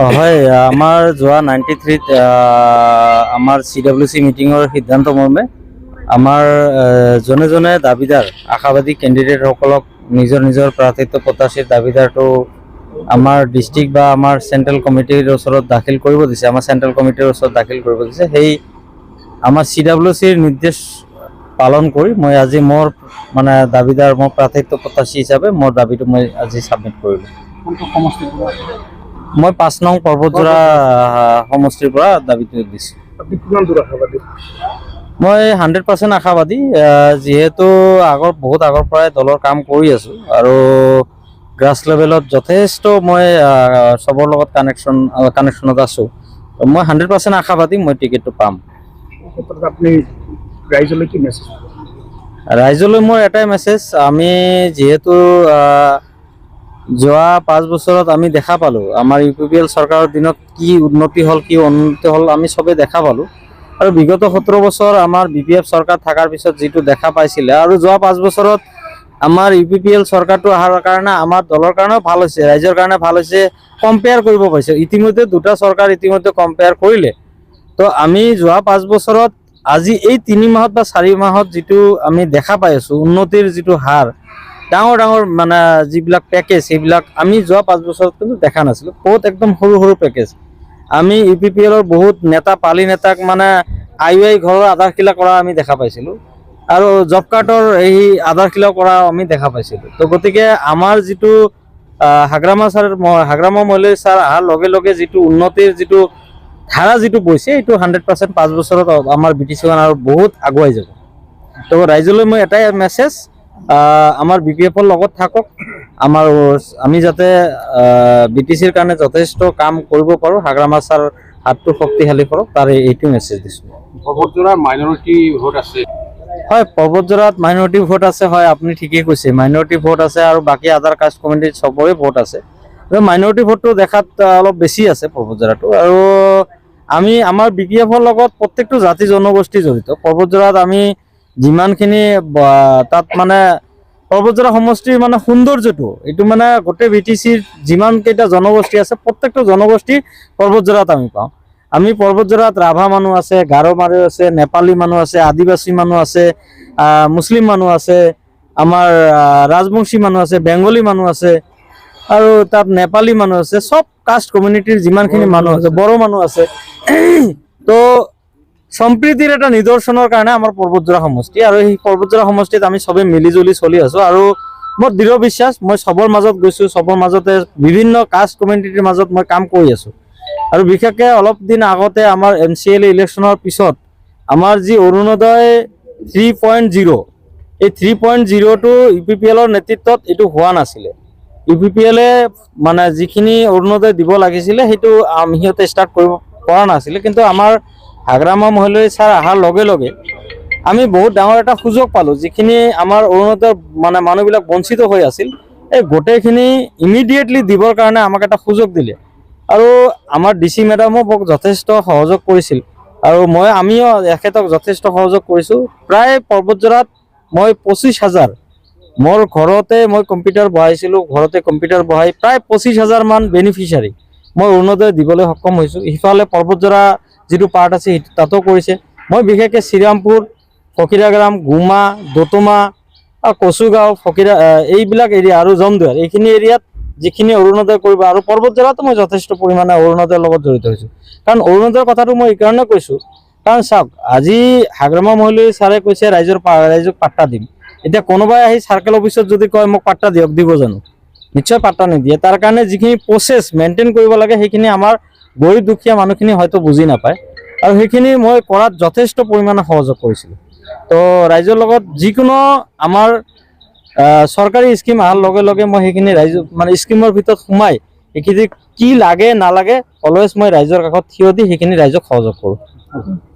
হয়, আমাৰ যোৱা 93ত আমাৰ CWC মিটিঙৰ সিদ্ধান্ত মৰ্মে আমাৰ জনে জনে দাবীদাৰ আশাবাদী কেণ্ডিডেটসকলক নিজৰ নিজৰ প্ৰাৰ্থিত্ব প্ৰত্যাশীৰ দাবীদাৰটো আমাৰ ডিষ্ট্ৰিক্ট বা আমাৰ চেণ্ট্ৰেল কমিটিৰ ওচৰত দাখিল কৰিব দিছে। আমাৰ চেণ্ট্ৰেল কমিটিৰ ওচৰত দাখিল কৰিব দিছে। সেই আমাৰ CWCৰ নিৰ্দেশ পালন কৰি মই আজি মোৰ মানে দাবীদাৰ, মোৰ প্ৰাৰ্থিত্ব প্ৰত্যাশী হিচাপে মোৰ দাবীটো মই আজি ছাবমিট কৰিলোঁ। মই 5 নং পৰ্বতজোৰা সমষ্টিৰ পৰা দাবীটো দিছোঁ। মই 100% আশাবাদী, যিহেতু বহুত আগৰ পৰাই দলৰ কাম কৰি আছোঁ আৰু গ্ৰাছ লেভেলত যথেষ্ট মই চবৰ লগত কানেকশ্যনত আছোঁ। মই 100% আশাবাদী মই টিকেটটো পাম। আপুনি ৰাইজলৈ কি মেছেজ? ৰাইজলৈ মোৰ এটাই মেছেজ, আমি যিহেতু যোৱা 5 বছৰত আমি দেখা পালোঁ আমাৰ UPPL চৰকাৰৰ দিনত কি উন্নতি হ'ল, কি অনুন্নতি হ'ল আমি চবেই দেখা পালোঁ। আৰু বিগত 17 বছৰ আমাৰ BPF চৰকাৰ থকাৰ পিছত যিটো দেখা পাইছিলে আৰু যোৱা 5 বছৰত আমাৰ UPPL চৰকাৰটো অহাৰ কাৰণে আমাৰ দলৰ কাৰণেও ভাল হৈছে, ৰাইজৰ কাৰণে ভাল হৈছে। কম্পেয়াৰ কৰিব পাইছে, ইতিমধ্যে দুটা চৰকাৰ ইতিমধ্যে কম্পেয়াৰ কৰিলে। তো আমি যোৱা 5 বছৰত আজি এই 3 মাহত বা 4 মাহত যিটো আমি দেখা পাই আছোঁ উন্নতিৰ যিটো হাৰ, ডাঙৰ ডাঙৰ মানে যিবিলাক পেকেজ সেইবিলাক আমি যোৱা 5 বছৰত কিন্তু দেখা নাছিলোঁ। বহুত একদম সৰু সৰু পেকেজ আমি UPPLৰ বহুত নেতা পালি নেতাক মানে আই ঘৰৰ আধাৰশিলা কৰা আমি দেখা পাইছিলোঁ আৰু জব কাৰ্ডৰ এই আধাৰশিলা কৰা আমি দেখা পাইছিলোঁ। তো গতিকে আমাৰ যিটো হাগ্ৰামা মৈলী ছাৰ অহাৰ লগে লগে যিটো উন্নতিৰ যিটো ধাৰা যিটো বৈছে এইটো 100% 5 বছৰত আমাৰ BTC-খন আৰু বহুত আগুৱাই যাব। তো ৰাইজলৈ মই এটাই মেছেজ, আমাৰ BPF-ৰ লগত থাকক, আমি যাতে BTC-ৰ কাৰণে যথেষ্ট কাম কৰিব পাৰোঁ, হাগ্ৰামা ছাৰ হাতটো শক্তিশালী কৰক, তাৰে এইটো মেছেজ দিছোঁ। পৰ্বতজোৰাৰ মাইনৰিটি ভোট আছে। হয়, পৰ্বতজোৰাত মাইনৰিটি ভোট আছে। হয়, আপুনি ঠিকেই কৈছে, মাইনৰিটি ভোট আছে আৰু বাকী আদাৰ কাষ্ট কমিউনিটিত চবৰে ভোট আছে। মাইনৰিটি ভোটটো দেখাত অলপ বেছি আছে পৰ্বতজোৰাটো। আৰু আমাৰ BPF-ৰ লগত প্ৰত্যেকটো জাতি জনগোষ্ঠী জড়িত। পৰ্বতজোৰাত আমি যিমানখিনি তাত মানে পৰ্বতজোৰা সমষ্টিৰ মানে সৌন্দৰ্যটো এইটো মানে গোটেই BTC-ৰ যিমান কেইটা জনগোষ্ঠী আছে প্ৰত্যেকটো জনগোষ্ঠী পৰ্বতজোৰাত আমি পাওঁ। আমি পৰ্বতজোৰাত ৰাভা মানুহ আছে, গাৰো মানুহ আছে, নেপালী মানুহ আছে, আদিবাসী মানুহ আছে, মুছলিম মানুহ আছে, আমাৰ ৰাজবংশী মানুহ আছে, বেংগলী মানুহ আছে আৰু তাত নেপালী মানুহ আছে, চব কাষ্ট কমিউনিটিৰ যিমানখিনি মানুহ আছে, বড়ো মানুহ আছে। তো সম্প্ৰীতিৰ এটা নিদৰ্শনৰ কাৰণে আমাৰ পৰ্বতজোৰা সমষ্টি, আৰু সেই পৰ্বতজোৰা সমষ্টিত আমি চবেই মিলিজুলি চলি আছোঁ। আৰু মোৰ দৃঢ় বিশ্বাস, মই চবৰ মাজত গৈছোঁ, চবৰ মাজতে বিভিন্ন কাষ্ট কমিউনিটিৰ মাজত মই কাম কৰি আছোঁ। আৰু বিশেষকৈ অলপ দিন আগতে আমাৰ MCLA ইলেকশ্যনৰ পিছত আমাৰ যি অৰুণোদয় 3.0, এই 3.0টো UPPL-ৰ নেতৃত্বত এইটো হোৱা নাছিলে। UPPL-এ মানে যিখিনি অৰুণোদয় দিব লাগিছিলে সেইটো সিহঁতে ষ্টাৰ্ট কৰিব পৰা নাছিলে। কিন্তু আমাৰ হাগ্ৰামা মৈলী ছাৰ অহাৰ লগে লগে আমি বহুত ডাঙৰ এটা সুযোগ পালোঁ। যিখিনি আমাৰ অৰুণোদয় মানে মানুহবিলাক বঞ্চিত হৈ আছিল, এই গোটেইখিনি ইমিডিয়েটলি দিবৰ কাৰণে আমাক এটা সুযোগ দিলে। আৰু আমাৰ DC মেডামো মোক যথেষ্ট সহযোগ কৰিছিল আৰু আমিও এখেতক যথেষ্ট সহযোগ কৰিছোঁ। প্ৰায় পৰ্বতজোৰাত মই 25,000 মোৰ ঘৰতে মই কম্পিউটাৰ বহাইছিলোঁ, ঘৰতে কম্পিউটাৰ বহাই প্ৰায় 25,000 মান বেনিফিচিয়াৰী মই অৰুণোদয় দিবলৈ সক্ষম হৈছোঁ। ইফালে পৰ্বতজোৰা যিটো পাৰ্ট আছে সেইটো তাতো কৰিছে। মই বিশেষকৈ শ্ৰীৰামপুৰ, ফকিৰাগ্ৰাম, গুমা, দতমা, কচুগাঁও, এইবিলাক এৰিয়া আৰু জমদুৱাৰ, এইখিনি এৰিয়াত যিখিনি অৰুণোদয় কৰিব, আৰু পৰ্বতজোৰাতো মই যথেষ্ট পৰিমাণে অৰুণোদয়ৰ লগত জড়িত হৈছোঁ। কাৰণ অৰুণোদয়ৰ কথাটো মই এইকাৰণে কৈছোঁ, কাৰণ চাওক, আজি হাগ্ৰামা মৈলী ছাৰে কৈছে ৰাইজক পাট্টা দিম। এতিয়া কোনোবাই আহি চাৰ্কেল অফিচত যদি কয় মোক পাট্টা দিয়ক, দিব জানো? নিশ্চয় পাট্টা নিদিয়ে। তাৰ কাৰণে যিখিনি প্ৰচেছ মেইনটেইন কৰিব লাগে সেইখিনি আমাৰ গৰীব দুখীয়া মানুহখিনি হয়তো বুজি নাপায়, আৰু সেইখিনি মই কৰাত যথেষ্ট পৰিমাণে সহযোগ কৰিছিলোঁ। তো ৰাইজৰ লগত যিকোনো আমাৰ চৰকাৰী স্কিম অহাৰ লগে লগে মই সেইখিনি মানে স্কিমৰ ভিতৰত সোমাই সেইখিনি কি লাগে নালাগে অলৱেজ মই ৰাইজৰ কাষত থিয় দি সেইখিনি ৰাইজক সহযোগ কৰোঁ।